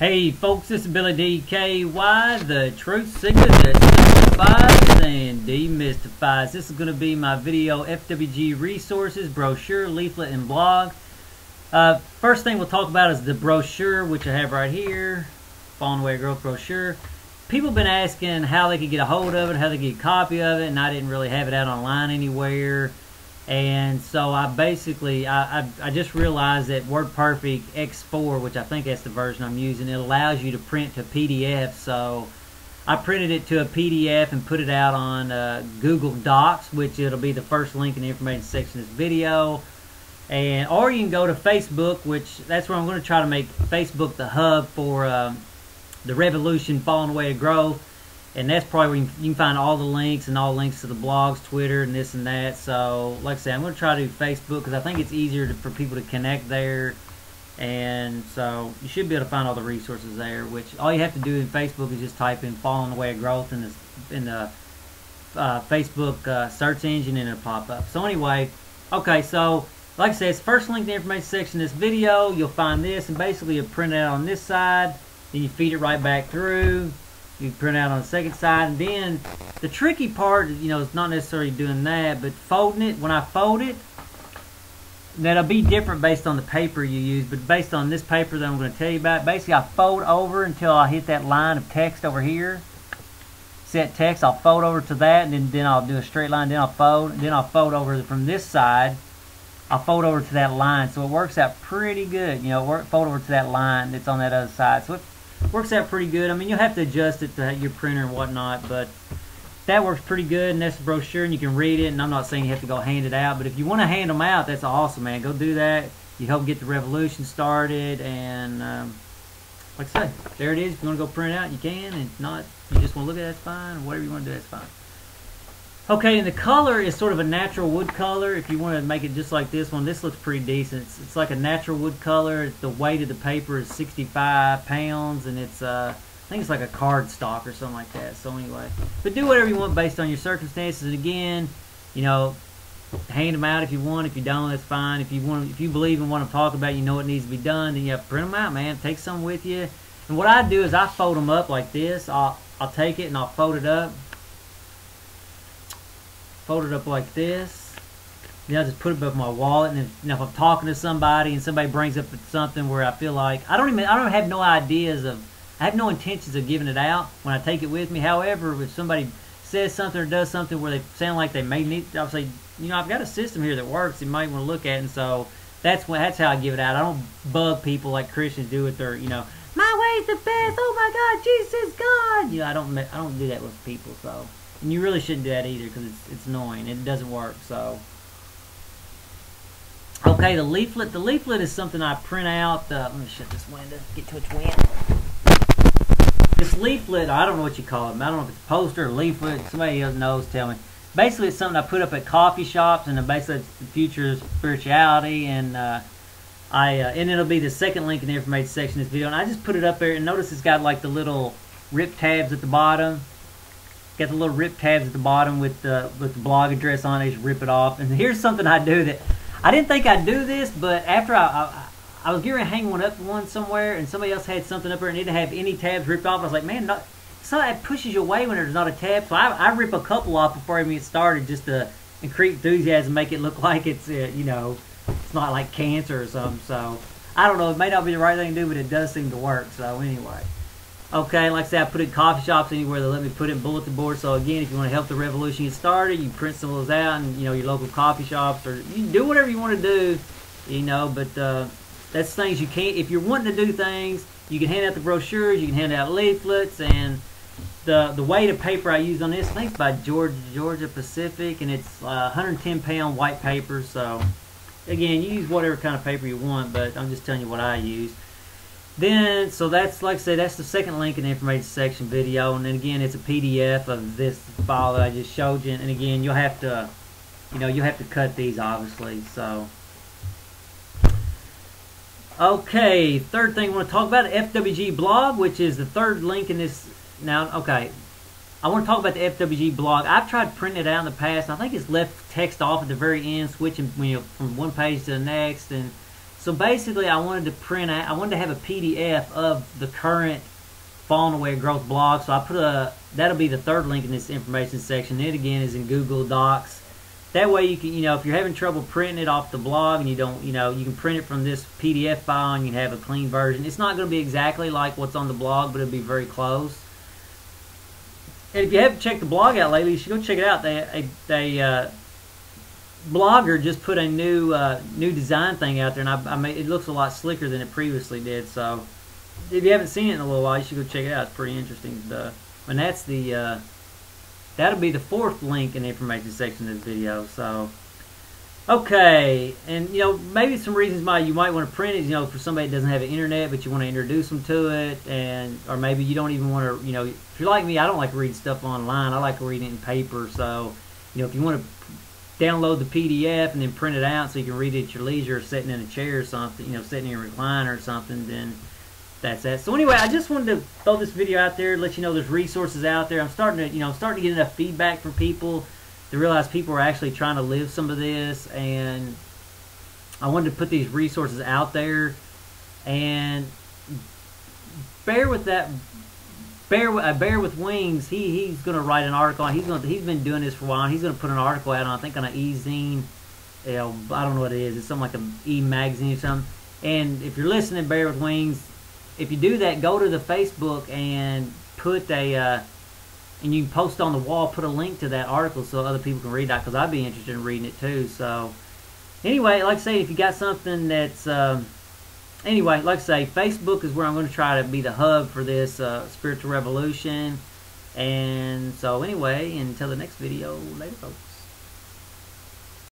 Hey folks, this is Billy DKY, the truth seeker that simplifies and demystifies. This is going to be my video FWG resources, brochure, leaflet, and blog. First thing we'll talk about is the brochure, which I have right here, Falling Away Growth brochure. People have been asking how they could get a hold of it, how they could get a copy of it, and I didn't really have it out online anywhere. And so I basically, I just realized that WordPerfect X4, which I think that's the version I'm using, it allows you to print to PDF. So I printed it to a PDF and put it out on Google Docs, which it'll be the first link in the information section of this video. Or you can go to Facebook, which that's where I'm going to try to make Facebook the hub for the revolution, falling away of growth. And that's probably where you can find all the links and all links to the blogs, Twitter, and this and that. So, like I said, I'm going to try to do Facebook because I think it's easier for people to connect there. And so you should be able to find all the resources there, which all you have to do in Facebook is just type in Falling Away of Growth in the Facebook search engine and it'll pop up. So anyway, okay, so like I said, it's the first link in the information section of this video. You'll find this, and basically you print it out on this side, then you feed it right back through. You print out on the second side, and then the tricky part, you know, is not necessarily doing that, but folding it. When I fold it, that'll be different based on the paper you use, but based on this paper that I'm going to tell you about, basically I fold over until I hit that line of text over here. Set text, I'll fold over to that, and then I'll do a straight line, then I'll fold, and then I'll fold over from this side. I'll fold over to that line, so it works out pretty good. You know, fold over to that line that's on that other side. So it works out pretty good. I mean, you'll have to adjust it to your printer and whatnot, but that works pretty good, and that's the brochure, and you can read it, and I'm not saying you have to go hand it out, but if you want to hand them out, that's awesome, man. Go do that. You help get the revolution started, and like I said, there it is. If you want to go print it out, you can, and if not, you just want to look at it, that's fine, or whatever you want to do, that's fine. Okay, and the color is sort of a natural wood color. If you want to make it just like this one, this looks pretty decent. It's like a natural wood color. The weight of the paper is 65 pounds, and it's I think it's like a cardstock or something like that. So anyway, but do whatever you want based on your circumstances. And again, you know, hand them out if you want. If you don't, that's fine. If you believe in what I'm talking about, you know what needs to be done, then you have to print them out, man. Take some with you. And what I do is I fold them up like this. I'll take it and I'll fold it up. Fold it up like this. Then I'll just put it above my wallet, and then, you know, if I'm talking to somebody and somebody brings up something where I feel like I don't have no ideas of, I have no intentions of giving it out when I take it with me. However, if somebody says something or does something where they sound like they may need, I'll say, you know, I've got a system here that works. You might want to look at it. And so that's how I give it out. I don't bug people like Christians do with their, you know, my way's the best. Oh my God, Jesus is God. You know, I don't do that with people. So. And you really shouldn't do that either because it's annoying. It doesn't work. So, okay, the leaflet. The leaflet is something I print out. Let me shut this window. Get to its wind. This leaflet, I don't know what you call it. I don't know if it's a poster or leaflet. Somebody else knows. Tell me. Basically, it's something I put up at coffee shops, and basically it's the future of spirituality. And and it'll be the second link in the information section of this video. And I just put it up there, and notice it's got like the little rip tabs at the bottom. Got the little rip tabs at the bottom with the blog address on it. Just rip it off. And here's something I do that I didn't think I'd do this, but after I was getting ready to hang one somewhere, and somebody else had something up there and it didn't have any tabs ripped off. I was like, man, that pushes you away when there's not a tab. So I rip a couple off before I even get started, just to increase enthusiasm, make it look like it's you know, it's not like cancer or something. So I don't know. It may not be the right thing to do, but it does seem to work. So anyway. Okay, like I said, I put it in coffee shops, anywhere they let me put it in bulletin boards. So again, if you want to help the revolution get started, you print some of those out, and you know, your local coffee shops, or you can do whatever you want to do, you know. But that's things you can't. If you're wanting to do things, you can hand out the brochures, you can hand out leaflets, and the weight of paper I use on this, I think it's by Georgia Pacific, and it's 110-pound white paper. So again, you use whatever kind of paper you want, but I'm just telling you what I use. Then, so that's, like I said, that's the second link in the information section video, and then again, it's a PDF of this file that I just showed you, and again, you'll have to, you know, you'll have to cut these, obviously. So, okay, third thing I want to talk about, FWG Blog, which is the third link in this. Now, okay, I want to talk about the FWG Blog. I've tried printing it out in the past, and I think it's left text off at the very end, switching, you know, from one page to the next, and So basically, I wanted to print out, I wanted to have a PDF of the current falling away growth blog. So I put that'll be the third link in this information section. It again is in Google Docs. That way you can, if you're having trouble printing it off the blog and you don't, you can print it from this PDF file and you have a clean version. It's not going to be exactly like what's on the blog, but it'll be very close. And if you haven't checked the blog out lately, you should go check it out. Blogger just put a new design thing out there, and I made it looks a lot slicker than it previously did. So if you haven't seen it in a little while, you should go check it out. It's pretty interesting stuff. And that's the that'll be the fourth link in the information section of this video. So okay, and maybe some reasons why you might want to print it. For somebody that doesn't have an internet, but you want to introduce them to it, or maybe you don't even want to. If you're like me, I don't like reading stuff online. I like reading it in paper. So if you want to download the PDF and then print it out so you can read it at your leisure, sitting in a chair or something, sitting in a recliner or something, then that's that. So anyway, I just wanted to throw this video out there, let you know there's resources out there. I'm starting to get enough feedback from people to realize people are actually trying to live some of this, and I wanted to put these resources out there. And bear with that. Bear with Wings. He's going to write an article. He's been doing this for a while. He's going to put an article out on, I think, on an e-zine. I don't know what it is. It's something like an e-magazine or something. And if you're listening, Bear with Wings, if you do that, go to the Facebook and put and you can post on the wall, put a link to that article so other people can read that, because I'd be interested in reading it too. So anyway, like I say, if you got something that's anyway, like I say, Facebook is where I'm going to try to be the hub for this spiritual revolution. And so anyway, until the next video, later folks.